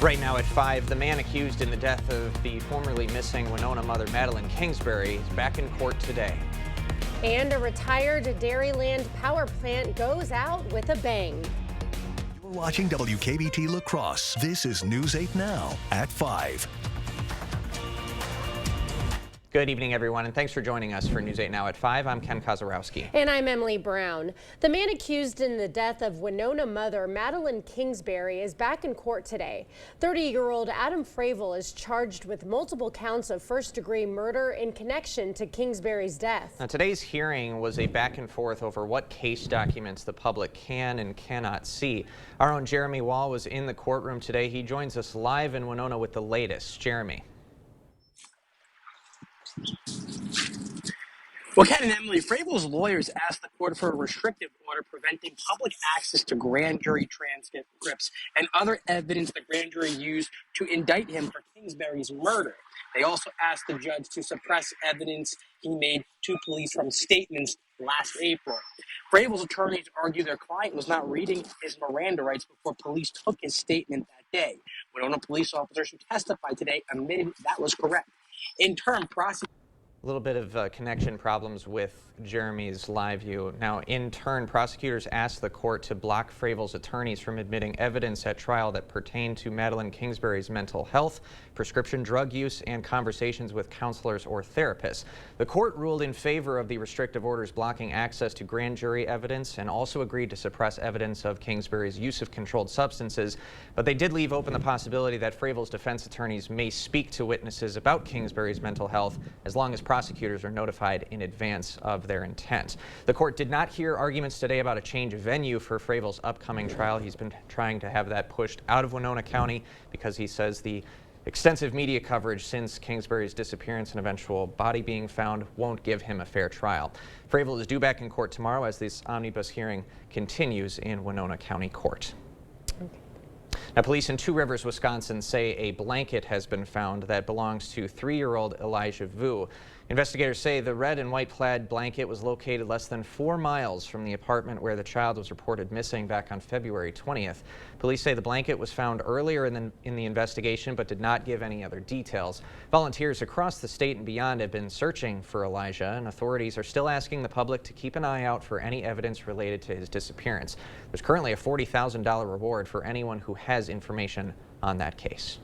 Right now at 5, the man accused in the death of the formerly missing Winona mother Madeline Kingsbury is back in court today. And a retired Dairyland power plant goes out with a bang. You're watching WKBT La Crosse. This is News 8 Now at 5. Good evening, everyone, and thanks for joining us for News 8 Now at 5. I'm Ken Kozarowski. And I'm Emily Brown. The man accused in the death of Winona mother Madeline Kingsbury is back in court today. 30-year-old Adam Fravel is charged with multiple counts of first-degree murder in connection to Kingsbury's death. Now, today's hearing was a back and forth over what case documents the public can and cannot see. Our own Jeremy Wall was in the courtroom today. He joins us live in Winona with the latest. Jeremy. Well, Ken and Emily, Fravel's lawyers asked the court for a restrictive order preventing public access to grand jury transcripts and other evidence the grand jury used to indict him for Kingsbury's murder. They also asked the judge to suppress evidence he made to police from statements last April. Fravel's attorneys argue their client was not reading his Miranda rights before police took his statement that day. Winona police officers who testified today admitted that was correct. In turn, prosecutors A little bit of connection problems with Jeremy's live view. Now, in turn, prosecutors asked the court to block Fravel's attorneys from admitting evidence at trial that pertained to Madeline Kingsbury's mental health, prescription drug use, and conversations with counselors or therapists. The court ruled in favor of the restrictive orders blocking access to grand jury evidence and also agreed to suppress evidence of Kingsbury's use of controlled substances, but they did leave open the possibility that Fravel's defense attorneys may speak to witnesses about Kingsbury's mental health as long as prosecutors are notified in advance of their intent. The court did not hear arguments today about a change of venue for Fravel's upcoming trial. He's been trying to have that pushed out of Winona County because he says the extensive media coverage since Kingsbury's disappearance and eventual body being found won't give him a fair trial. Fravel is due back in court tomorrow as this omnibus hearing continues in Winona County Court. Now, police in Two Rivers, Wisconsin say a blanket has been found that belongs to 3-year-old Elijah Vu. Investigators say the red and white plaid blanket was located less than 4 miles from the apartment where the child was reported missing back on February 20th. Police say the blanket was found earlier in the investigation but did not give any other details. Volunteers across the state and beyond have been searching for Elijah, and authorities are still asking the public to keep an eye out for any evidence related to his disappearance. There's currently a $40,000 reward for anyone who has information on that case.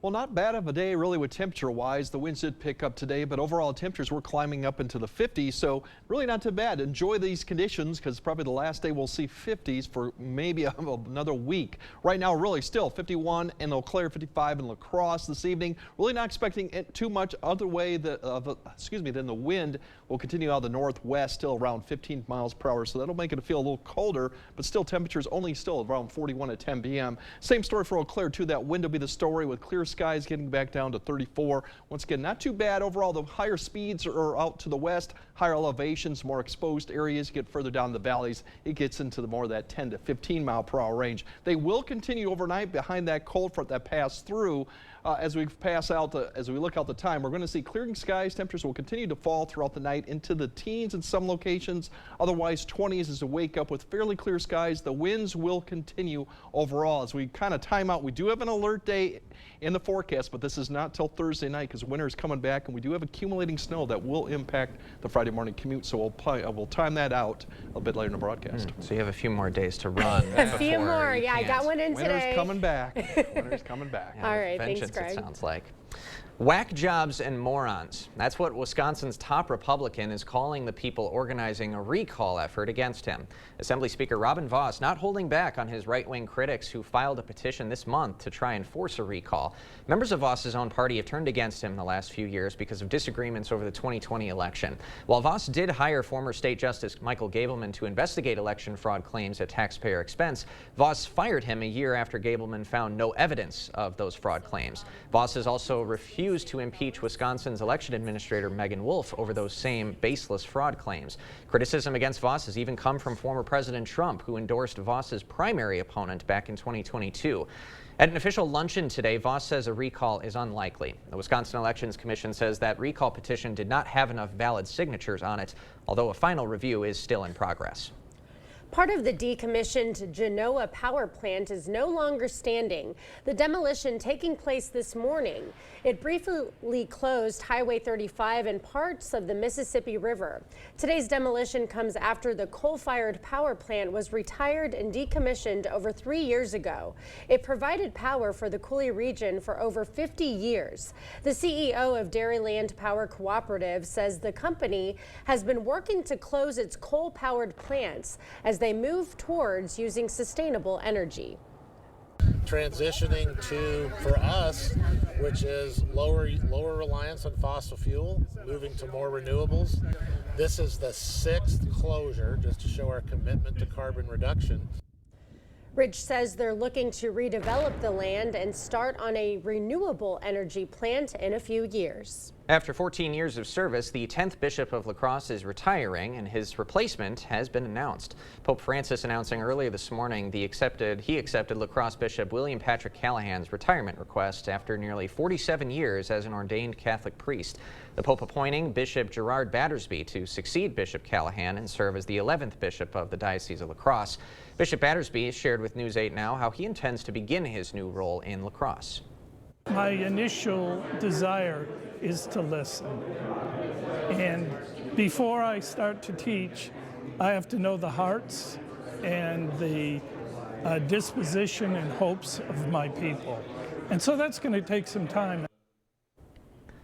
Well, not bad of a day really with temperature-wise. The winds did pick up today, but overall temperatures were climbing up into the 50s, so really not too bad. Enjoy these conditions because probably the last day we'll see 50s for maybe another week. Right now, really still 51 in Eau Claire, 55 in La Crosse this evening. Really not expecting it too much other way than the wind will continue out of the northwest, still around 15 miles per hour, so that'll make it feel a little colder, but still temperatures only still around 41 at 10 p.m. Same story for Eau Claire too. That wind will be the story with clear skies getting back down to 34. Once again, not too bad overall. The higher speeds are out to the west, higher elevations, more exposed areas. You get further down the valleys, it gets into the more of that 10 to 15 mile per hour range. They will continue overnight behind that cold front that passed through. As we look out the time, we're going to see clearing skies. Temperatures will continue to fall throughout the night into the teens in some locations. Otherwise, 20s as we wake up with fairly clear skies. The winds will continue overall. As we kind of time out, we do have an alert day in the forecast, but this is not till Thursday night because winter is coming back, and we do have accumulating snow that will impact the Friday morning commute. So we'll time that out a bit later in the broadcast. So you have a few more days to run. A few more. Yeah, I got one in today. Winter's coming back. Winter's coming back. All right, thanks, Greg. It sounds like. Whack jobs and morons. That's what Wisconsin's top Republican is calling the people organizing a recall effort against him. Assembly Speaker Robin Vos not holding back on his right-wing critics who filed a petition this month to try and force a recall. Members of Vos's own party have turned against him the last few years because of disagreements over the 2020 election. While Vos did hire former State Justice Michael Gableman to investigate election fraud claims at taxpayer expense, Vos fired him a year after Gableman found no evidence of those fraud claims. Vos has also refused to impeach Wisconsin's election administrator Megan Wolf over those same baseless fraud claims. Criticism against Vos has even come from former President Trump, who endorsed Vos's primary opponent back in 2022. At an official luncheon today, Vos says a recall is unlikely. The Wisconsin Elections Commission says that recall petition did not have enough valid signatures on it, although a final review is still in progress. Part of the decommissioned Genoa power plant is no longer standing. The demolition taking place this morning. It briefly closed Highway 35 and parts of the Mississippi River. Today's demolition comes after the coal-fired power plant was retired and decommissioned over 3 years ago. It provided power for the Coulee region for over 50 years. The CEO of Dairyland Power Cooperative says the company has been working to close its coal-powered plants as they move towards using sustainable energy. Transitioning to, for us, which is lower reliance on fossil fuel, moving to more renewables. This is the 6th closure, just to show our commitment to carbon reduction. Ridge says they're looking to redevelop the land and start on a renewable energy plant in a few years. After 14 years of service, the 10th Bishop of La Crosse is retiring, and his replacement has been announced. Pope Francis announcing earlier this morning he accepted La Crosse Bishop William Patrick Callahan's retirement request after nearly 47 years as an ordained Catholic priest. The Pope appointing Bishop Gerard Battersby to succeed Bishop Callahan and serve as the 11th Bishop of the Diocese of La Crosse. Bishop Battersby shared with News 8 Now how he intends to begin his new role in La Crosse. My initial desire is to listen. And before I start to teach, I have to know the hearts and the disposition and hopes of my people. And so that's going to take some time.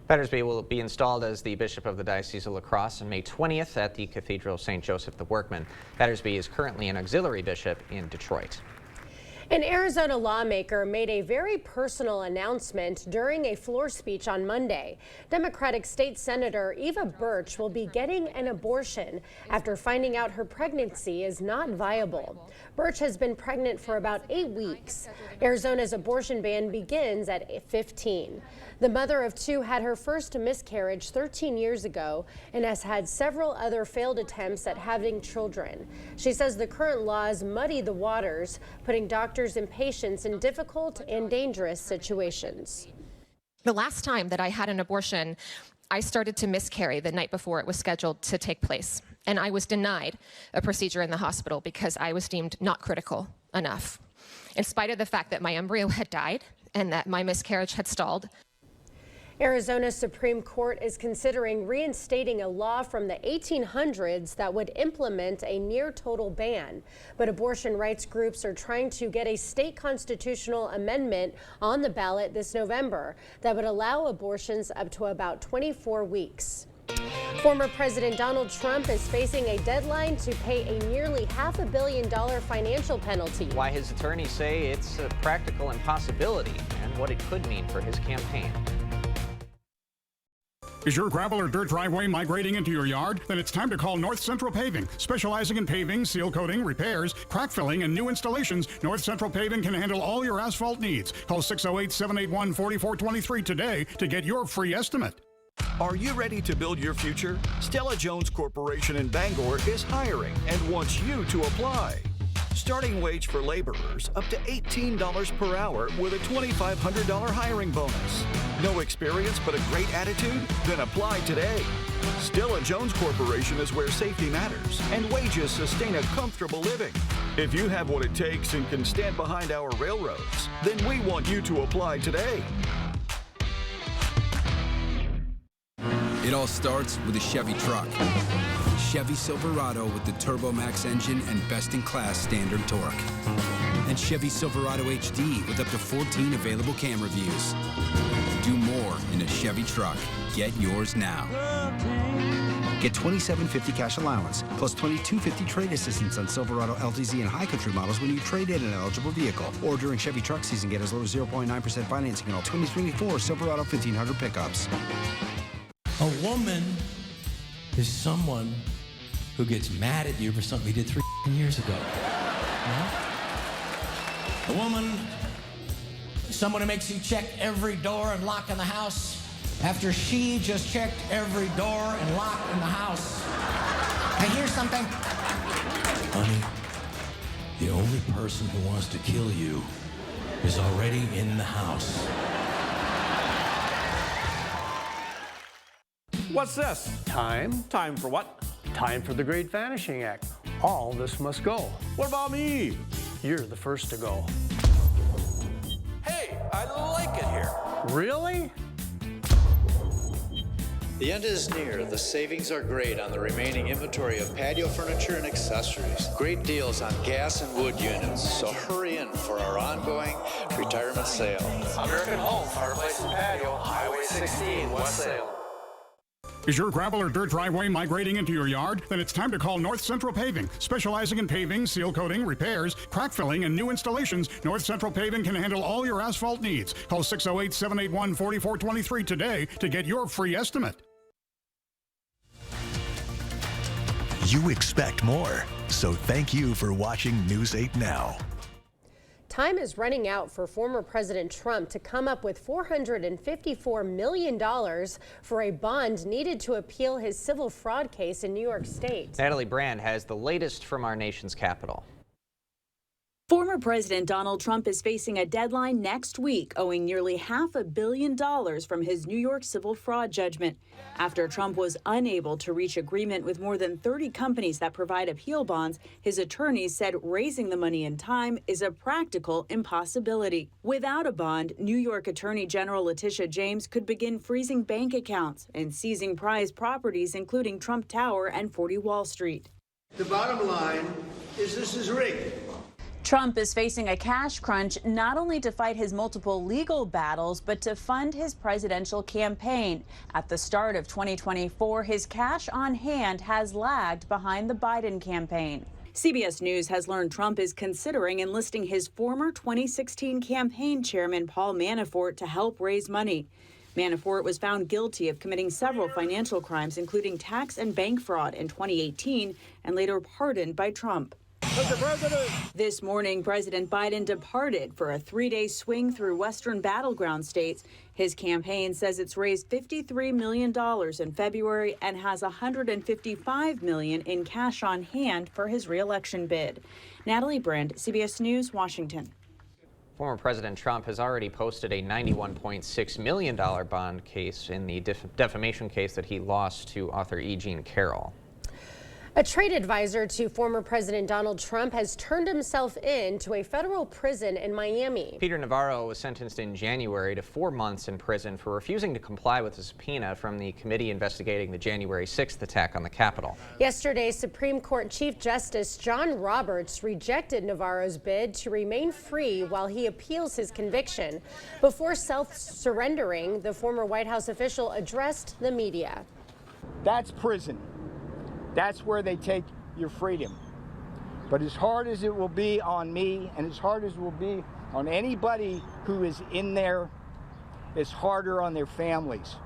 Battersby will be installed as the Bishop of the Diocese of La Crosse on May 20th at the Cathedral of St. Joseph the Workman. Battersby is currently an auxiliary bishop in Detroit. An Arizona lawmaker made a very personal announcement during a floor speech on Monday. Democratic State Senator Eva Birch will be getting an abortion after finding out her pregnancy is not viable. Birch has been pregnant for about 8 weeks. Arizona's abortion ban begins at 15. The mother of 2 had her first miscarriage 13 years ago and has had several other failed attempts at having children. She says the current laws muddy the waters, putting doctors and patients in difficult and dangerous situations. The last time that I had an abortion, I started to miscarry the night before it was scheduled to take place, and I was denied a procedure in the hospital because I was deemed not critical enough. In spite of the fact that my embryo had died and that my miscarriage had stalled. Arizona's Supreme Court is considering reinstating a law from the 1800s that would implement a near-total ban. But abortion rights groups are trying to get a state constitutional amendment on the ballot this November that would allow abortions up to about 24 weeks. Former President Donald Trump is facing a deadline to pay a nearly $500 million financial penalty. Why his attorneys say it's a practical impossibility and what it could mean for his campaign. Is your gravel or dirt driveway migrating into your yard? Then it's time to call North Central Paving. Specializing in paving, seal coating, repairs, crack filling, and new installations, North Central Paving can handle all your asphalt needs. Call 608-781-4423 today to get your free estimate. Are you ready to build your future? Stella Jones Corporation in Bangor is hiring and wants you to apply. Starting wage for laborers up to $18 per hour with a $2,500 hiring bonus. No experience but a great attitude? Then apply today. Stella Jones Corporation is where safety matters and wages sustain a comfortable living. If you have what it takes and can stand behind our railroads, then we want you to apply today. It all starts with a Chevy truck. Chevy Silverado with the TurboMax engine and best-in-class standard torque. And Chevy Silverado HD with up to 14 available camera views. Do more in a Chevy truck. Get yours now. Get $2,750 cash allowance, plus $2,250 trade assistance on Silverado LTZ and High Country models when you trade in an eligible vehicle. Or during Chevy truck season, get as low as 0.9% financing on all 2024 Silverado 1500 pickups. A woman is someone who gets mad at you for something you did 3 years ago. A woman is someone who makes you check every door and lock in the house after she just checked every door and lock in the house. I hear something. Honey, the only person who wants to kill you is already in the house. What's this? Time for what? Time for the Great Vanishing Act. All this must go. What about me? You're the first to go. Hey, I like it here. Really? The end is near. The savings are great on the remaining inventory of patio furniture and accessories. Great deals on gas and wood units. So hurry in for our ongoing retirement sale. American Home, Fireplace and Patio, Highway 16, West Salem. Is your gravel or dirt driveway migrating into your yard? Then it's time to call North Central Paving. Specializing in paving, seal coating, repairs, crack filling, and new installations, North Central Paving can handle all your asphalt needs. Call 608-781-4423 today to get your free estimate. You expect more, so thank you for watching News 8 Now. Time is running out for former President Trump to come up with $454 million for a bond needed to appeal his civil fraud case in New York State. Natalie Brand has the latest from our nation's capital. Former President Donald Trump is facing a deadline next week, owing nearly $500 million from his New York civil fraud judgment. After Trump was unable to reach agreement with more than 30 companies that provide appeal bonds, his attorneys said raising the money in time is a practical impossibility. Without a bond, New York Attorney General Letitia James could begin freezing bank accounts and seizing prized properties, including Trump Tower and 40 Wall Street. The bottom line is this is rigged. Trump is facing a cash crunch not only to fight his multiple legal battles, but to fund his presidential campaign. At the start of 2024, his cash on hand has lagged behind the Biden campaign. CBS News has learned Trump is considering enlisting his former 2016 campaign chairman, Paul Manafort, to help raise money. Manafort was found guilty of committing several financial crimes, including tax and bank fraud in 2018, and later pardoned by Trump. Mr. President. This morning, President Biden departed for a 3-day swing through western battleground states. His campaign says it's raised $53 million in February and has $155 million in cash on hand for his reelection bid. Natalie Brand, CBS News, Washington. Former President Trump has already posted a $91.6 million bond case in the defamation case that he lost to author E. Jean Carroll. A trade advisor to former President Donald Trump has turned himself in to a federal prison in Miami. Peter Navarro was sentenced in January to 4 months in prison for refusing to comply with a subpoena from the committee investigating the January 6th attack on the Capitol. Yesterday, Supreme Court Chief Justice John Roberts rejected Navarro's bid to remain free while he appeals his conviction. Before self-surrendering, the former White House official addressed the media. That's prison. That's where they take your freedom. But as hard as it will be on me, and as hard as it will be on anybody who is in there, it's harder on their families.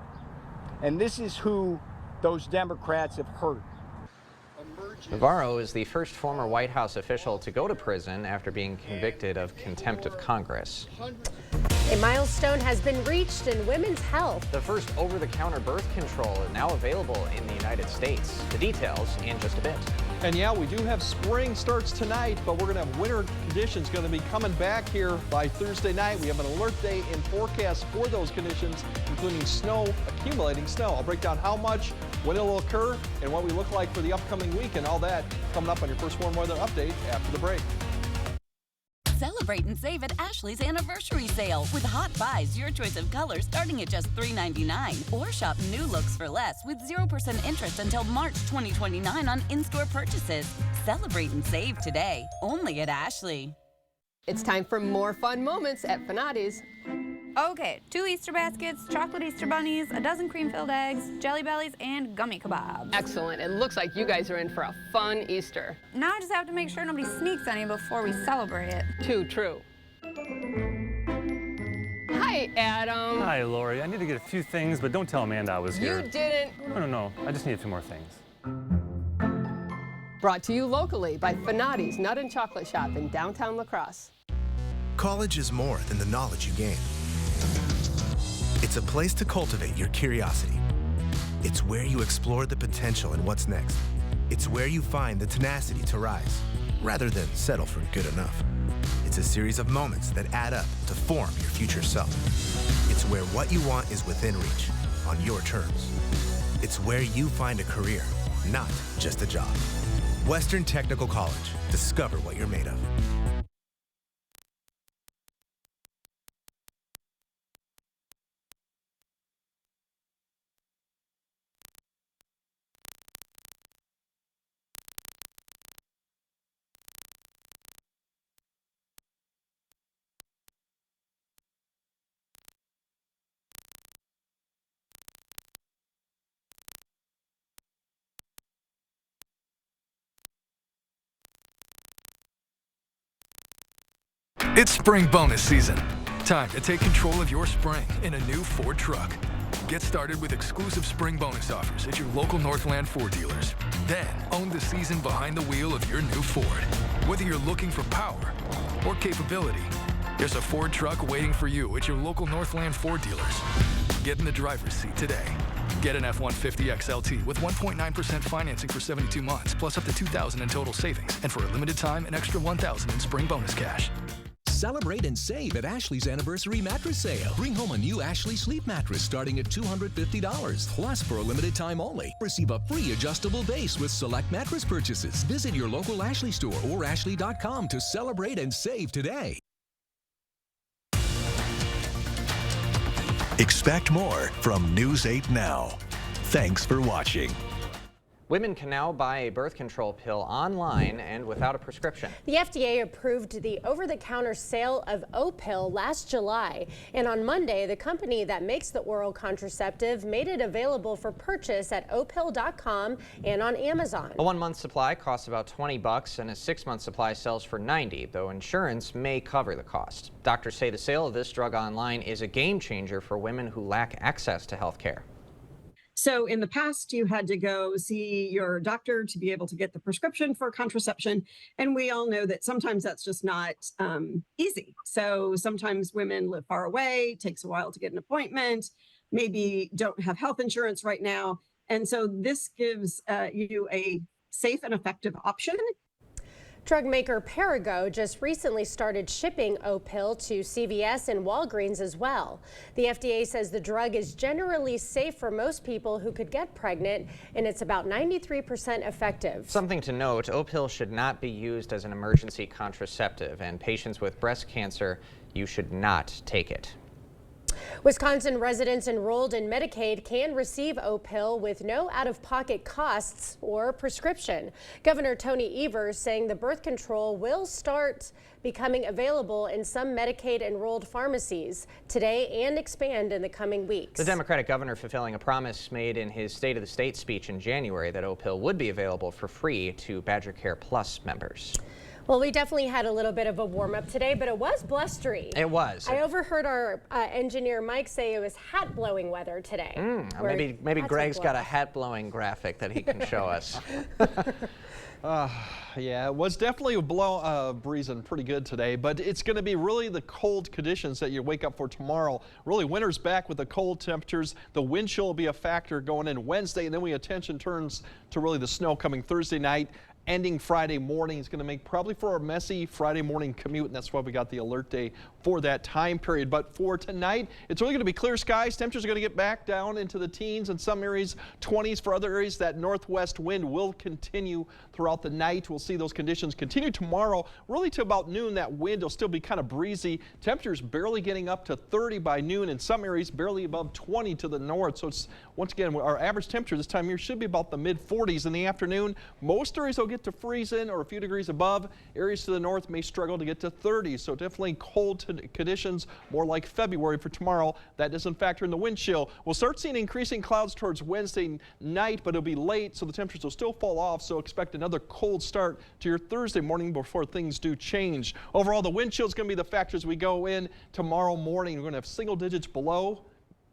And this is who those Democrats have hurt. Navarro is the first former White House official to go to prison after being convicted of contempt of Congress. A milestone has been reached in women's health. The first over-the-counter birth control is now available in the United States. The details in just a bit. And yeah, we do have spring starts tonight, but we're going to have winter conditions going to be coming back here by Thursday night. We have an alert day in forecast for those conditions, including snow, accumulating snow. I'll break down how much, when it will occur, and what we look like for the upcoming week, and all that coming up on your first warm weather update after the break. Celebrate and save at Ashley's anniversary sale with hot buys, your choice of colors starting at just $3.99. Or shop new looks for less with 0% interest until March 2029 on in-store purchases. Celebrate and save today, only at Ashley. It's time for more fun moments at Finati's. Okay, 2 Easter baskets, chocolate Easter bunnies, a dozen cream-filled eggs, jelly bellies, and gummy kebabs. Excellent. It looks like you guys are in for a fun Easter. Now I just have to make sure nobody sneaks any before we celebrate. Too true. Hi, Adam. Hi, Lori. I need to get a few things, but don't tell Amanda I was here. You didn't. No. I just need a few more things. Brought to you locally by Finati's Nut and Chocolate Shop in downtown La Crosse. College is more than the knowledge you gain. It's a place to cultivate your curiosity. It's where you explore the potential and what's next. It's where you find the tenacity to rise, rather than settle for good enough. It's a series of moments that add up to form your future self. It's where what you want is within reach, on your terms. It's where you find a career, not just a job. Western Technical College. Discover what you're made of. It's spring bonus season. Time to take control of your spring in a new Ford truck. Get started with exclusive spring bonus offers at your local Northland Ford dealers. Then own the season behind the wheel of your new Ford. Whether you're looking for power or capability, there's a Ford truck waiting for you at your local Northland Ford dealers. Get in the driver's seat today. Get an F-150 XLT with 1.9% financing for 72 months, plus up to $2,000 in total savings, and for a limited time, an extra $1,000 in spring bonus cash. Celebrate and save at Ashley's Anniversary Mattress Sale. Bring home a new Ashley Sleep Mattress starting at $250. Plus, for a limited time only, receive a free adjustable base with select mattress purchases. Visit your local Ashley store or ashley.com to celebrate and save today. Expect more from News 8 Now. Thanks for watching. Women can now buy a birth control pill online and without a prescription. The FDA approved the over-the-counter sale of Opill last July, and on Monday, the company that makes the oral contraceptive made it available for purchase at Opill.com and on Amazon. A 1-month supply costs about $20 and a 6-month supply sells for $90, though insurance may cover the cost. Doctors say the sale of this drug online is a game changer for women who lack access to health care. So in the past, you had to go see your doctor to be able to get the prescription for contraception. And we all know that sometimes that's just not easy. So sometimes women live far away, takes a while to get an appointment, maybe don't have health insurance right now. And so this gives you a safe and effective option. Drug maker Perrigo just recently started shipping Opill to CVS and Walgreens as well. The FDA says the drug is generally safe for most people who could get pregnant, and it's about 93% effective. Something to note, Opill should not be used as an emergency contraceptive, and patients with breast cancer, you should not take it. Wisconsin residents enrolled in Medicaid can receive Opill with no out-of-pocket costs or prescription. Governor Tony Evers saying the birth control will start becoming available in some Medicaid-enrolled pharmacies today and expand in the coming weeks. The Democratic governor fulfilling a promise made in his State of the State speech in January that Opill would be available for free to Badger Care Plus members. Well, we definitely had a little bit of a warm-up today, but it was blustery. It was. I overheard our engineer Mike say it was hat-blowing weather today. Maybe Greg's got a hat-blowing graphic that he can show us. Yeah, it was definitely breezing pretty good today, but it's going to be really the cold conditions that you wake up for tomorrow. Really, winter's back with the cold temperatures. The wind chill will be a factor going in Wednesday, and then attention turns to really the snow coming Thursday night. Ending Friday morning is going to make probably for a messy Friday morning commute, and that's why we got the alert day for that time period. But for tonight, it's really going to be clear skies. Temperatures are going to get back down into the teens in some areas, 20s for other areas. That northwest wind will continue throughout the night. We'll see those conditions continue tomorrow, really to about noon. That wind will still be kind of breezy. Temperatures barely getting up to 30 by noon. In some areas, barely above 20 to the north. So it's, once again, our average temperature this time of year should be about the mid-40s in the afternoon. Most areas will get to freezing or a few degrees above. Areas to the north may struggle to get to 30, so definitely cold conditions, more like February for tomorrow. That doesn't factor in the wind chill. We'll start seeing increasing clouds towards Wednesday night, but it'll be late, so the temperatures will still fall off, so expect another cold start to your Thursday morning before things do change. Overall, the wind chill is going to be the factor as we go in tomorrow morning. We're going to have single digits below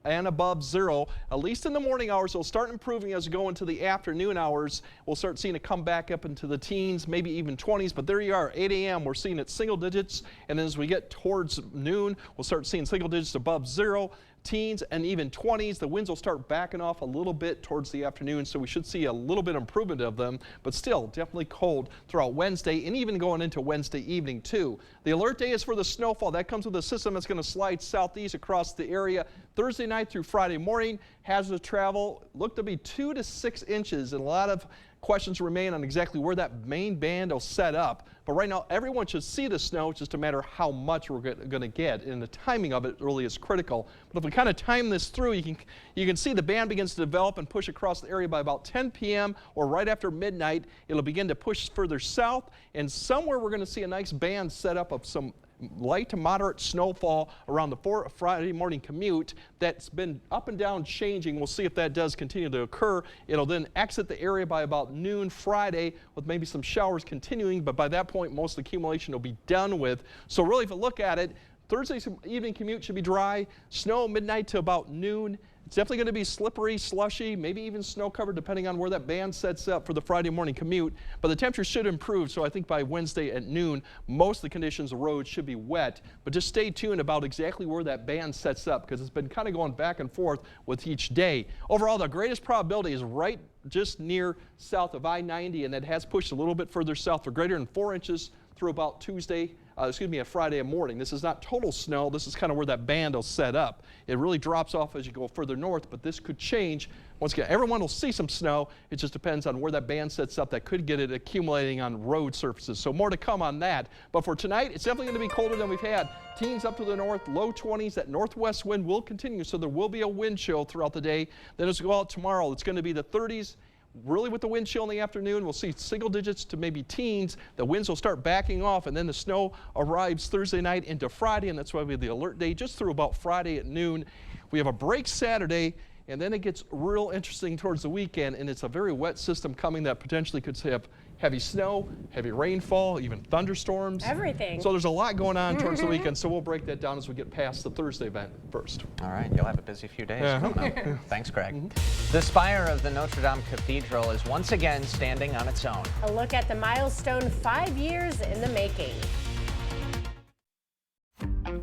and above zero, at least in the morning hours. It'll start improving as we go into the afternoon hours. We'll start seeing it come back up into the teens, maybe even 20s, but there you are, 8 a.m. We're seeing it single digits, and as we get towards noon, we'll start seeing single digits above zero, teens, and even 20s. The winds will start backing off a little bit towards the afternoon, so we should see a little bit improvement of them, but still definitely cold throughout Wednesday and even going into Wednesday evening too. The alert day is for the snowfall. That comes with a system that's going to slide southeast across the area Thursday night through Friday morning. Hazardous travel look to be 2 to 6 inches, and a lot of Questions remain on exactly where that main band will set up. But right now, everyone should see the snow. It's just a matter of how much we're going to get, and the timing of it really is critical. But if we kind of time this through, you can see the band begins to develop and push across the area by about 10 p.m. or right after midnight. It'll begin to push further south, and somewhere we're going to see a nice band set up of some light to moderate snowfall around the Friday morning commute that's been up and down changing. We'll see if that does continue to occur. It'll then exit the area by about noon Friday with maybe some showers continuing, but by that point most of the accumulation will be done with. So really, if you look at it, Thursday's evening commute should be dry, snow midnight to about noon. It's definitely going to be slippery, slushy, maybe even snow covered depending on where that band sets up for the Friday morning commute. But the temperature should improve, so I think by Wednesday at noon, most of the conditions, the roads should be wet. But just stay tuned about exactly where that band sets up, because it's been kind of going back and forth with each day. Overall, the greatest probability is right just near south of I-90, and that has pushed a little bit further south for greater than 4 inches through about a Friday morning. This is not total snow. This is kind of where that band will set up. It really drops off as you go further north, but this could change. Once again, everyone will see some snow. It just depends on where that band sets up. That could get it accumulating on road surfaces. So more to come on that. But for tonight, it's definitely going to be colder than we've had. Teens up to the north, low 20s. That northwest wind will continue, so there will be a wind chill throughout the day. Then as we go out tomorrow, it's going to be the 30s. Really, with the wind chill in the afternoon, we'll see single digits to maybe teens. The winds will start backing off, and then the snow arrives Thursday night into Friday, and that's why we have the alert day just through about Friday at noon. We have a break Saturday, and then it gets real interesting towards the weekend, and it's a very wet system coming that potentially could have heavy snow, heavy rainfall, even thunderstorms. Everything. So there's a lot going on towards the weekend, so we'll break that down as we get past the Thursday event first. All right, you'll have a busy few days coming up. Thanks, Greg. The spire of the Notre Dame Cathedral is once again standing on its own. A look at the milestone 5 years in the making.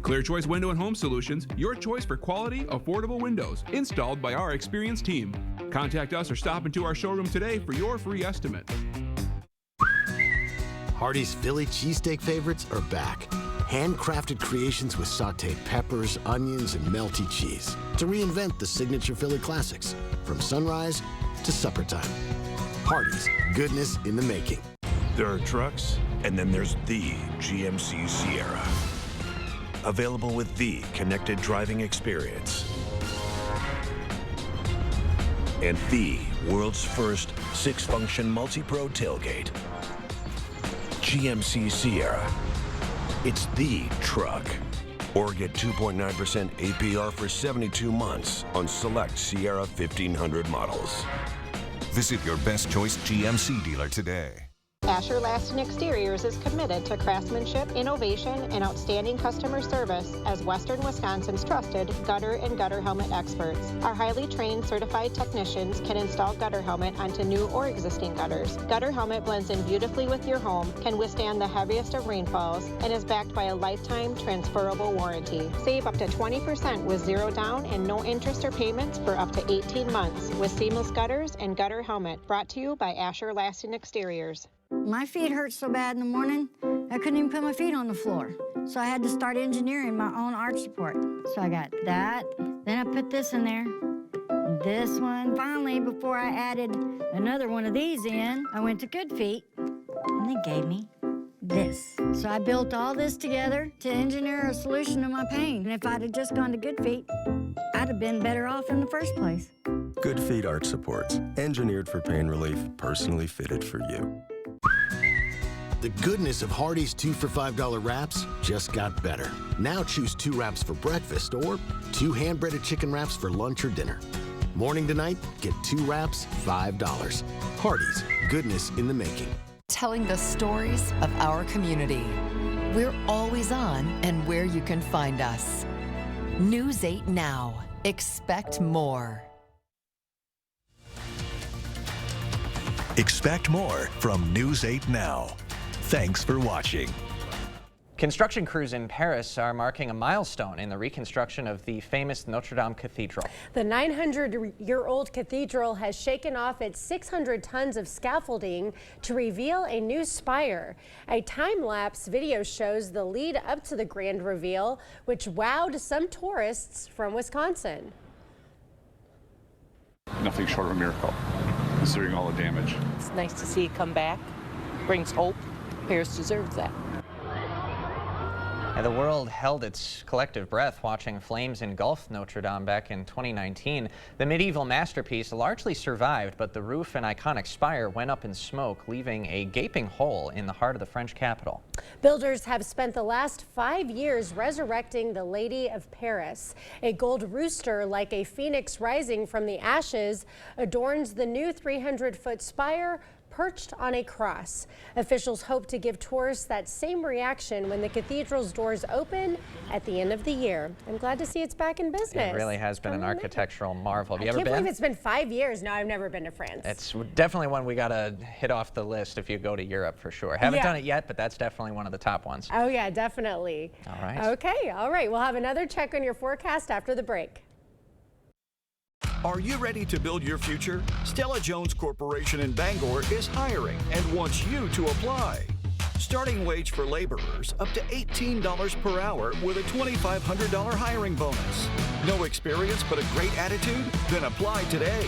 Clear Choice Window and Home Solutions, your choice for quality, affordable windows, installed by our experienced team. Contact us or stop into our showroom today for your free estimate. Hardee's Philly cheesesteak favorites are back. Handcrafted creations with sauteed peppers, onions, and melty cheese to reinvent the signature Philly classics from sunrise to supper time. Hardee's, goodness in the making. There are trucks, and then there's the GMC Sierra. Available with the connected driving experience. And the world's first 6-function multi-pro tailgate. GMC Sierra. It's the truck. Or get 2.9% APR for 72 months on select Sierra 1500 models. Visit your best choice GMC dealer today. Asher Laston Exteriors is committed to craftsmanship, innovation, and outstanding customer service as Western Wisconsin's trusted gutter and gutter helmet experts. Our highly trained certified technicians can install gutter helmet onto new or existing gutters. Gutter helmet blends in beautifully with your home, can withstand the heaviest of rainfalls, and is backed by a lifetime transferable warranty. Save up to 20% with zero down and no interest or payments for up to 18 months with seamless gutters and gutter helmet. Brought to you by Asher Laston Exteriors. My feet hurt so bad in the morning, I couldn't even put my feet on the floor. So I had to start engineering my own arch support. So I got that, then I put this in there, this one. Finally, before I added another one of these in, I went to Good Feet, and they gave me this. So I built all this together to engineer a solution to my pain. And if I'd have just gone to Good Feet, I'd have been better off in the first place. Good Feet Arch Supports, engineered for pain relief, personally fitted for you. The goodness of Hardee's 2 for $5 wraps just got better. Now choose 2 wraps for breakfast or 2 hand-breaded chicken wraps for lunch or dinner. Morning to night, get 2 wraps, $5. Hardee's, goodness in the making. Telling the stories of our community. We're always on and where you can find us. News 8 Now. Expect more. Expect more from News 8 Now. Thanks for watching. Construction crews in Paris are marking a milestone in the reconstruction of the famous Notre Dame Cathedral. The 900-year-old cathedral has shaken off its 600 tons of scaffolding to reveal a new spire. A time-lapse video shows the lead up to the grand reveal, which wowed some tourists from Wisconsin. Nothing short of a miracle. considering all the damage. It's nice to see it come back. Brings hope. Paris deserves that. And the world held its collective breath watching flames engulf Notre Dame back in 2019. The medieval masterpiece largely survived, but the roof and iconic spire went up in smoke, leaving a gaping hole in the heart of the French capital. Builders have spent the last 5 years resurrecting the Lady of Paris. A gold rooster, like a phoenix rising from the ashes, adorns the new 300-foot spire perched on a cross. Officials hope to give tourists that same reaction when the cathedral's doors open at the end of the year. I'm glad to see it's back in business. It really has been an architectural marvel. Have you ever been? I can't believe it's been 5 years. No, I've never been to France. It's definitely one we got to hit off the list if you go to Europe for sure. Haven't done it yet, but that's definitely one of the top ones. Oh yeah, definitely. All right. Okay, all right. We'll have another check on your forecast after the break. Are you ready to build your future? Stella Jones Corporation in Bangor is hiring and wants you to apply. Starting wage for laborers up to $18 per hour with a $2,500 hiring bonus. No experience but a great attitude? Then apply today.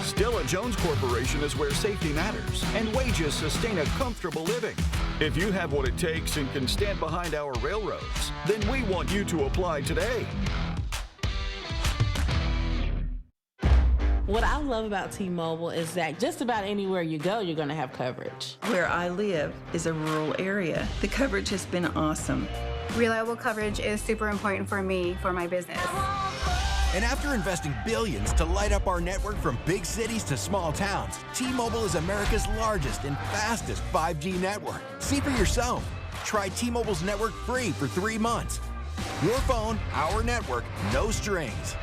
Stella Jones Corporation is where safety matters and wages sustain a comfortable living. If you have what it takes and can stand behind our railroads, then we want you to apply today. What I love about T-Mobile is that just about anywhere you go, you're going to have coverage. Where I live is a rural area. The coverage has been awesome. Reliable coverage is super important for me, for my business. And after investing billions to light up our network from big cities to small towns, T-Mobile is America's largest and fastest 5G network. See for yourself. Try T-Mobile's network free for 3 months. Your phone, our network, no strings.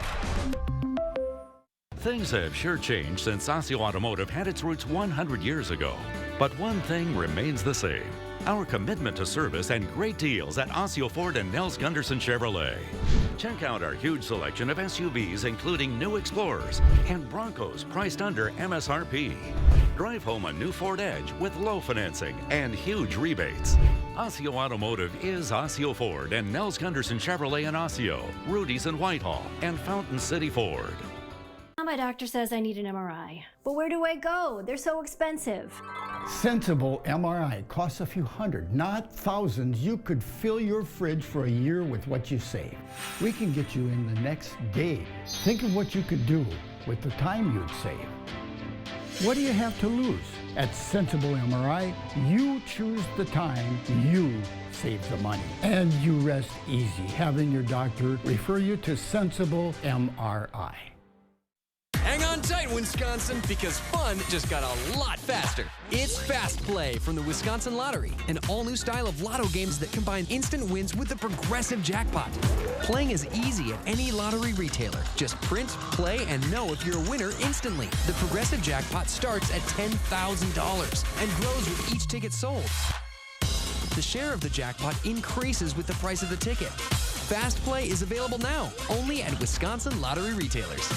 Things have sure changed since Osseo Automotive had its roots 100 years ago. But one thing remains the same: our commitment to service and great deals at Osseo Ford and Nels Gunderson Chevrolet. Check out our huge selection of SUVs, including new Explorers and Broncos priced under MSRP. Drive home a new Ford Edge with low financing and huge rebates. Osseo Automotive is Osseo Ford and Nels Gunderson Chevrolet in Osseo, Rudy's in Whitehall, and Fountain City Ford. My doctor says I need an MRI. But where do I go? They're so expensive. Sensible MRI costs a few hundred, not thousands. You could fill your fridge for a year with what you save. We can get you in the next day. Think of what you could do with the time you'd save. What do you have to lose? At Sensible MRI, you choose the time, you save the money. And you rest easy having your doctor refer you to Sensible MRI. Hang on tight, Wisconsin, because fun just got a lot faster. It's Fast Play from the Wisconsin Lottery, an all-new style of lotto games that combine instant wins with the progressive jackpot. Playing is easy at any lottery retailer. Just print, play, and know if you're a winner instantly. The progressive jackpot starts at $10,000 and grows with each ticket sold. The share of the jackpot increases with the price of the ticket. Fast Play is available now, only at Wisconsin Lottery retailers.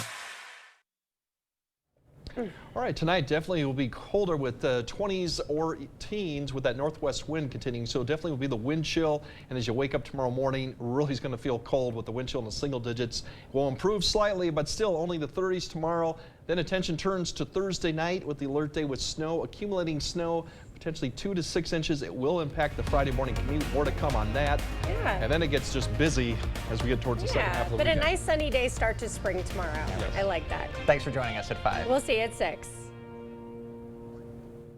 All right, tonight definitely will be colder with 20s or teens with that northwest wind continuing. So definitely will be the wind chill. And as you wake up tomorrow morning, really is going to feel cold with the wind chill in the single digits. It will improve slightly, but still only the 30s tomorrow. Then attention turns to Thursday night with the alert day with snow, accumulating snow, potentially 2 to 6 inches. It will impact the Friday morning commute. More to come on that. Yeah. And then it gets just busy as we get towards the second half of the weekend. But a nice sunny day start to spring tomorrow. Yes. I like that. Thanks for joining us at 5. We'll see you at 6.